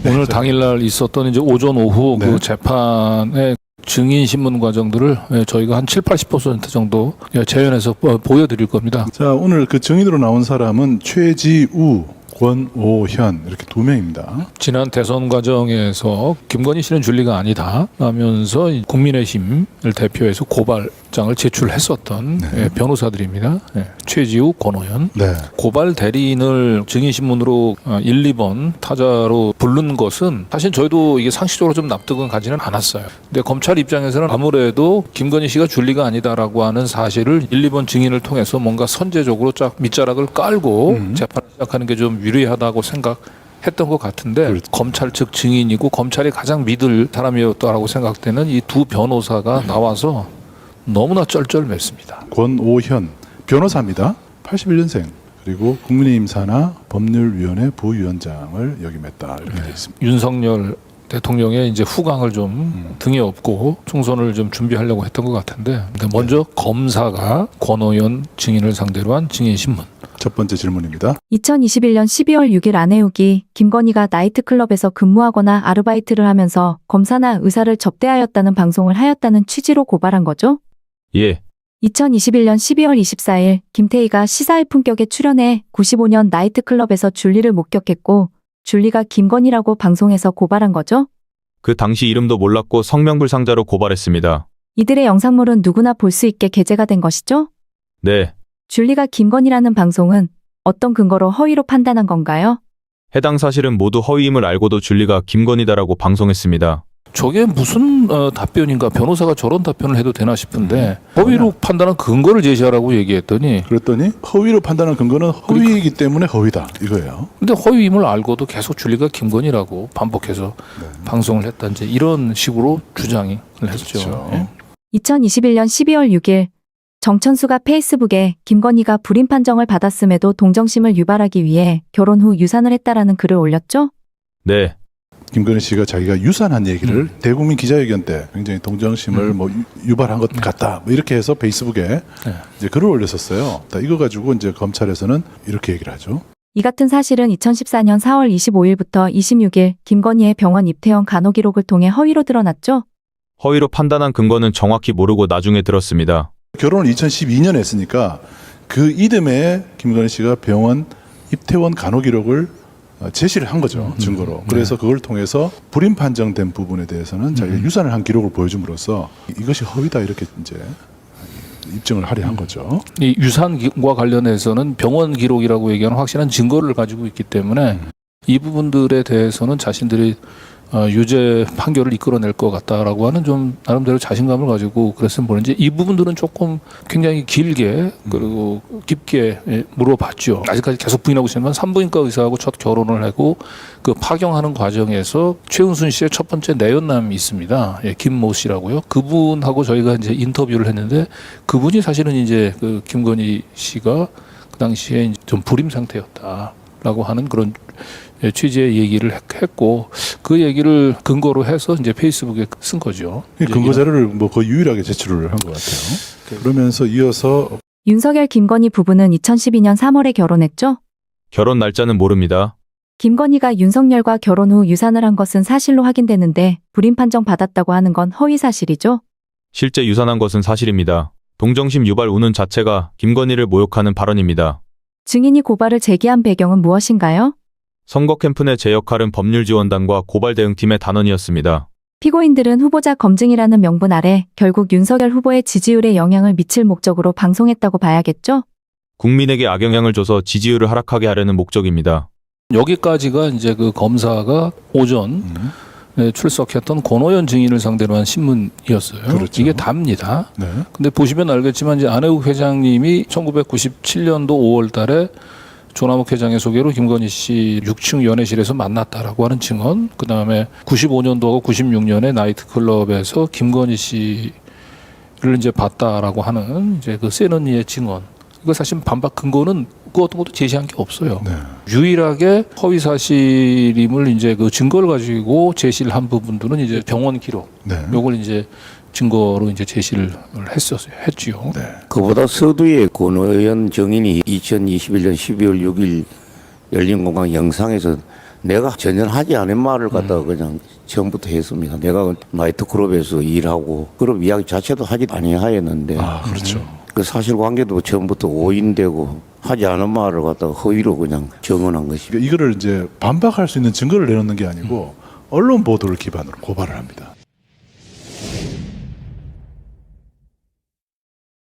오늘 당일날 있었던 이제 오전 오후 네. 그 재판의 증인 신문 과정들을 저희가 한 7, 80% 정도 재현해서 보여드릴 겁니다. 자, 오늘 그 증인으로 나온 사람은 최지우, 권오현 이렇게 두 명입니다. 지난 대선 과정에서 김건희 씨는 줄리가 아니다 라면서 국민의힘을 대표해서 고발장을 제출했었던 변호사들입니다. 최지우, 권오현. 네. 고발 대리인을 증인신문으로 1, 2번 타자로 부른 것은 사실 저희도 이게 상식적으로 좀 납득은 가지는 않았어요. 근데 검찰 입장에서는 아무래도 김건희 씨가 줄리가 아니다라고 하는 사실을 1, 2번 증인을 통해서 뭔가 선제적으로 쫙 밑자락을 깔고 재판을 시작하는 게 좀 유리하다고 생각했던 것 같은데 그렇죠. 검찰 측 증인이고 검찰이 가장 믿을 사람이었다라고 생각되는 이 두 변호사가 나와서 너무나 쩔쩔맸습니다. 권오현 변호사입니다. 81년생. 그리고 국민의힘 산하 법률위원회 부위원장을 역임했다 이렇게 되어 있습니다. 윤석열 대통령의 이제 후광을 좀 등에 업고 총선을 좀 준비하려고 했던 것 같은데 먼저 검사가 권오현 증인을 상대로 한 증인 신문. 첫 번째 질문입니다. 2021년 12월 6일 안혜욱이 김건희가 나이트클럽에서 근무하거나 아르바이트를 하면서 검사나 의사를 접대하였다는 방송을 하였다는 취지로 고발한 거죠? 예, 2021년 12월 24일 김태희가 시사회 품격에 출연해 95년 나이트클럽에서 줄리를 목격했고 줄리가 김건희라고 방송에서 고발한 거죠? 그 당시 이름도 몰랐고 성명불상자로 고발했습니다. 이들의 영상물은 누구나 볼 수 있게 게재가 된 것이죠? 네, 줄리가 김건희라는 방송은 어떤 근거로 허위로 판단한 건가요? 해당 사실은 모두 허위임을 알고도 줄리가 김건희다라고 방송했습니다. 저게 무슨 답변인가? 변호사가 저런 답변을 해도 되나 싶은데 허위로 판단한 근거를 제시하라고 얘기했더니 그랬더니 허위로 판단한 근거는 허위이기 때문에 허위다 이거예요. 근데 허위임을 알고도 계속 줄리가 김건희라고 반복해서 방송을 했다 이제 이런 식으로 주장을 했죠. 그렇죠. 예? 2021년 12월 6일 정천수가 페이스북에 김건희가 불임 판정을 받았음에도 동정심을 유발하기 위해 결혼 후 유산을 했다라는 글을 올렸죠? 네, 김건희 씨가 자기가 유산한 얘기를 대국민 기자회견 때 굉장히 동정심을 뭐 유발한 것 같다 뭐 이렇게 해서 페이스북에 이제 글을 올렸었어요. 이거 가지고 이제 검찰에서는 이렇게 얘기를 하죠. 이 같은 사실은 2014년 4월 25일부터 26일 김건희의 병원 입퇴원 간호 기록을 통해 허위로 드러났죠? 허위로 판단한 근거는 정확히 모르고 나중에 들었습니다. 결혼을 2012년에 했으니까 그 이듬해 김건희 씨가 병원 입퇴원 간호 기록을 제시를 한 거죠. 증거로. 그래서 그걸 통해서 불임 판정된 부분에 대해서는 자기가 유산을 한 기록을 보여줌으로써 이것이 허위다 이렇게 이제 입증을 하려 한 거죠. 이 유산과 관련해서는 병원 기록이라고 얘기하는 확실한 증거를 가지고 있기 때문에 이 부분들에 대해서는 자신들이 유죄 판결을 이끌어낼 것 같다라고 하는 좀 나름대로 자신감을 가지고 그랬으면 보는지 이 부분들은 조금 굉장히 길게 그리고 깊게 물어봤죠. 아직까지 계속 부인하고 있지만 산부인과 의사하고 첫 결혼을 하고 그 파경하는 과정에서 최은순 씨의 첫 번째 내연남이 있습니다. 예, 김모 씨라고요. 그분하고 저희가 이제 인터뷰를 했는데 그분이 사실은 이제 그 김건희 씨가 그 당시에 좀 불임 상태였다라고 하는 그런 취지의 얘기를 했고 그 얘기를 근거로 해서 이제 페이스북에 쓴 거죠. 근거 자료를 뭐 거의 유일하게 제출을 한 것 같아요. 그러면서 이어서 윤석열 김건희 부부는 2012년 3월에 결혼했죠? 결혼 날짜는 모릅니다. 김건희가 윤석열과 결혼 후 유산을 한 것은 사실로 확인되는데 불임 판정 받았다고 하는 건 허위 사실이죠? 실제 유산한 것은 사실입니다. 동정심 유발 우는 자체가 김건희를 모욕하는 발언입니다. 증인이 고발을 제기한 배경은 무엇인가요? 선거 캠프 내 제 역할은 법률지원단과 고발대응팀의 단원이었습니다. 피고인들은 후보자 검증이라는 명분 아래 결국 윤석열 후보의 지지율에 영향을 미칠 목적으로 방송했다고 봐야겠죠? 국민에게 악영향을 줘서 지지율을 하락하게 하려는 목적입니다. 여기까지가 이제 그 검사가 오전 출석했던 권오현 증인을 상대로 한 신문이었어요. 그렇죠. 이게 답니다. 네. 근데 보시면 알겠지만 이제 안혜욱 회장님이 1997년도 5월 달에 조남욱 회장의 소개로 김건희 씨 6층 연애실에서 만났다라고 하는 증언, 그 다음에 95년도하고 96년에 나이트클럽에서 김건희 씨를 이제 봤다라고 하는 이제 그 센 언니의 증언. 이거 사실 반박 근거는 그 어떤 것도 제시한 게 없어요. 네. 유일하게 허위 사실임을 이제 그 증거를 가지고 제시를 한 부분들은 이제 병원 기록. 네. 요걸 이제 증거로 이제 제시를 했지요. 네. 그보다 서두에 권오현 증인이 2021년 12월 6일 열린공강 영상에서 내가 전혀 하지 않은 말을 갖다가 그냥 처음부터 했습니다. 내가 나이트클럽에서 일하고 그런 이야기 자체도 하지 아니하였는데 그렇죠. 그 사실관계도 처음부터 오인되고 하지 않은 말을 갖다가 허위로 그냥 정언한 것입니다. 이거를 이제 반박할 수 있는 증거를 내놓는 게 아니고 언론 보도를 기반으로 고발을 합니다.